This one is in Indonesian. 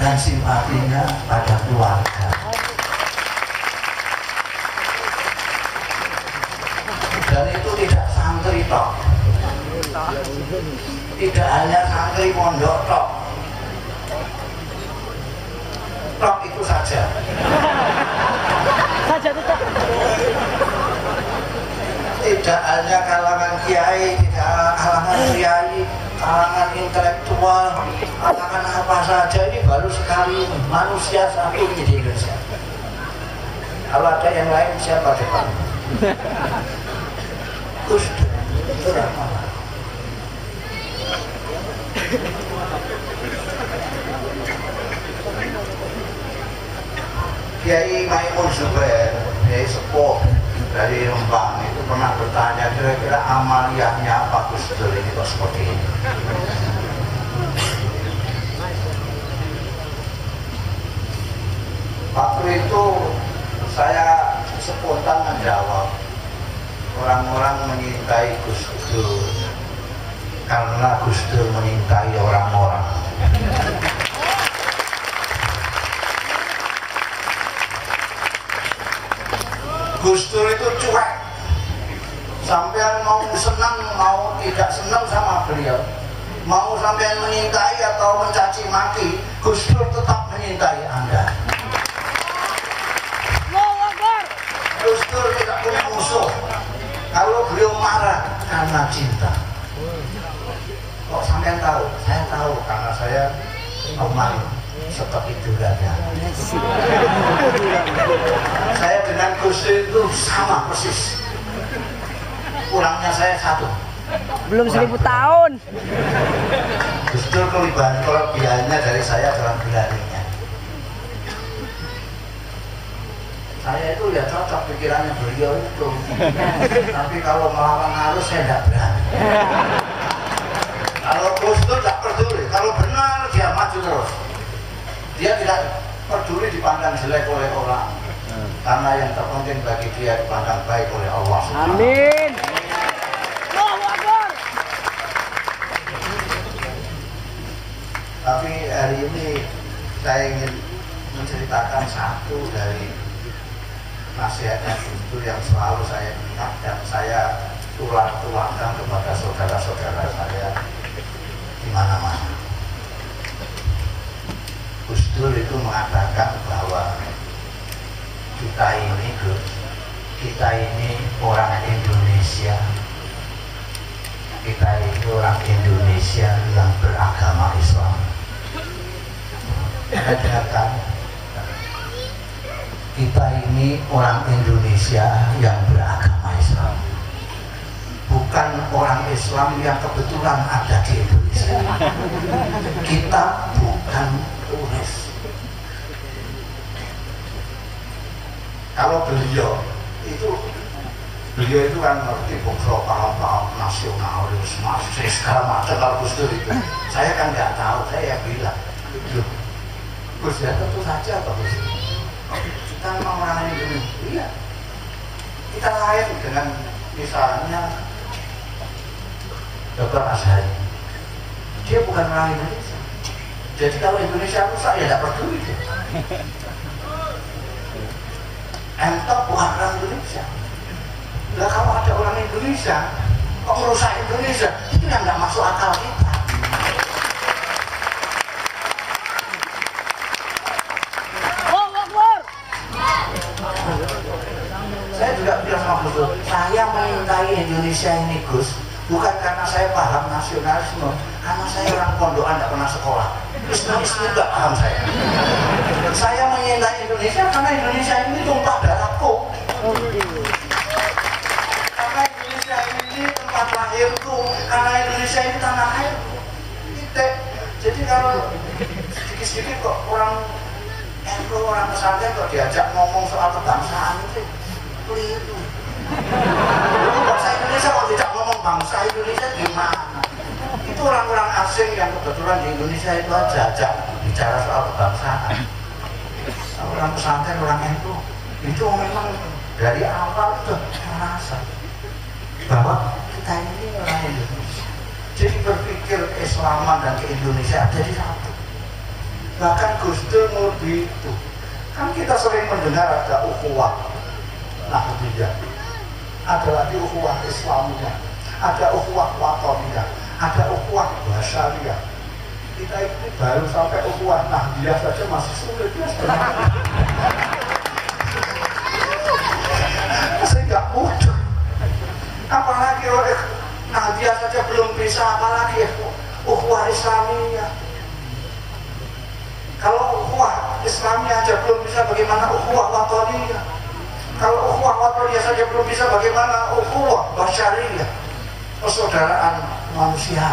dan simpatinya pada keluarga. Dan itu tidak santri tok, tidak hanya santri pondok tok itu saja. Tidak hanya kalangan kiai, tidak kalangan kiai, kalangan intelektual, kalangan apa saja, ini baru sekali manusia satu di Indonesia. Kalau ada yang lain siapa depan? Gus Dur. Kiai Maimun Zubair, Kiai Sepuh dari Rembang itu pernah bertanya kira-kira amaliyahnya apa Gus Dur ini kok seperti ini. Waktu itu saya spontan menjawab, orang-orang menyintai Gus Dur karena Gus Dur menyintai orang-orang. Gus Dur itu cuek, sampean mau senang mau tidak senang sama beliau, mau sampean menyintai atau mencaci maki, Gus Dur tetap menyintai Anda. Gus Dur tidak punya musuh. Kalau beliau marah karena cinta. Kok sampean tahu? Saya tahu karena saya teman seperti Duranya. Saya dengan Gus Dur itu sama persis. Kurangnya saya satu. Belum 1000 tahun. Gus Dur kelebihannya dari saya adalah beraninya. Saya itu ya cocok pikirannya beliau itu. Tapi kalau melawan arus saya tidak berani. Kalau Gus Dur tidak peduli, kalau benar dia maju terus. Dia tidak peduli dipandang jelek oleh orang, karena yang terpenting bagi dia dipandang baik oleh Allah. Amin. Tapi hari ini saya ingin menceritakan satu dari nasihatnya Gus Dur yang selalu saya ingat dan saya tularkan kepada saudara-saudara saya di mana-mana. Gus Dur itu mengatakan bahwa kita ini orang Indonesia, kita ini orang Indonesia yang beragama Islam. Katakan kita ini orang Indonesia yang beragama Islam, bukan orang Islam yang kebetulan ada di Indonesia. Kita bukan turis. Kalau beliau itu kan ngerti bangsa paham nasionalis, marxis, segala macam. Kalau Gus Dur itu, saya kan nggak tahu. Saya bilang, Gus ya tentu saja Pak Gus. Kita memang orang Indonesia. Iya. Kita lain dengan misalnya Dr. Azhari. Dia bukan orang Indonesia. Jadi kalau Indonesia rusak ya tidak peduli dia. Entok bukan orang Indonesia. Nah kalau ada orang Indonesia kok merusak Indonesia, itu yang nggak masuk akal kita. Saya juga bilang sama Gus Dur, saya mencintai Indonesia ini Gus, bukan karena saya paham nasionalisme, karena saya orang pondokan tidak pernah sekolah. Islam tidak paham saya. Saya mencintai Indonesia karena Indonesia ini tumpah darahku. Karena Indonesia ini tempat lahirku, karena Indonesia ini tanah airku. Jadi kalau sedikit-sedikit kok orang orang pesantren kok diajak ngomong soal kebangsaan itu keliru. Bangsa Indonesia kok tidak ngomong bangsa Indonesia gimana? Itu orang-orang asing yang kebetulan di Indonesia itu aja ajak bicara soal kebangsaan. Orang pesantren, orang itu memang dari awal sudah merasa bahwa kita ini orang Indonesia. Jadi berpikir keislaman dan ke Indonesia jadi satu. Bahkan Gus Dur itu kan kita sering mendengar ada ukhuwah Nahdliyah, ada lagi ukhuwah Islamiyah, ada ukhuwah Watoniyah, ada ukhuwah Basyariyah. Kita ini baru sampai ukhuwah Nahdliyah saja masih sulit ya sebenarnya. Masih nggak mudah. Apalagi Nahdliyah saja belum bisa, apalagi ukhuwah Islamiyah. Kalau ukhuwah Islamiyah aja belum bisa, bagaimana ukhuwah Watoniyah? Kalau ukhuwah Watoniyah saja belum bisa, bagaimana ukhuwah Basyariyah? Persaudaraan manusia.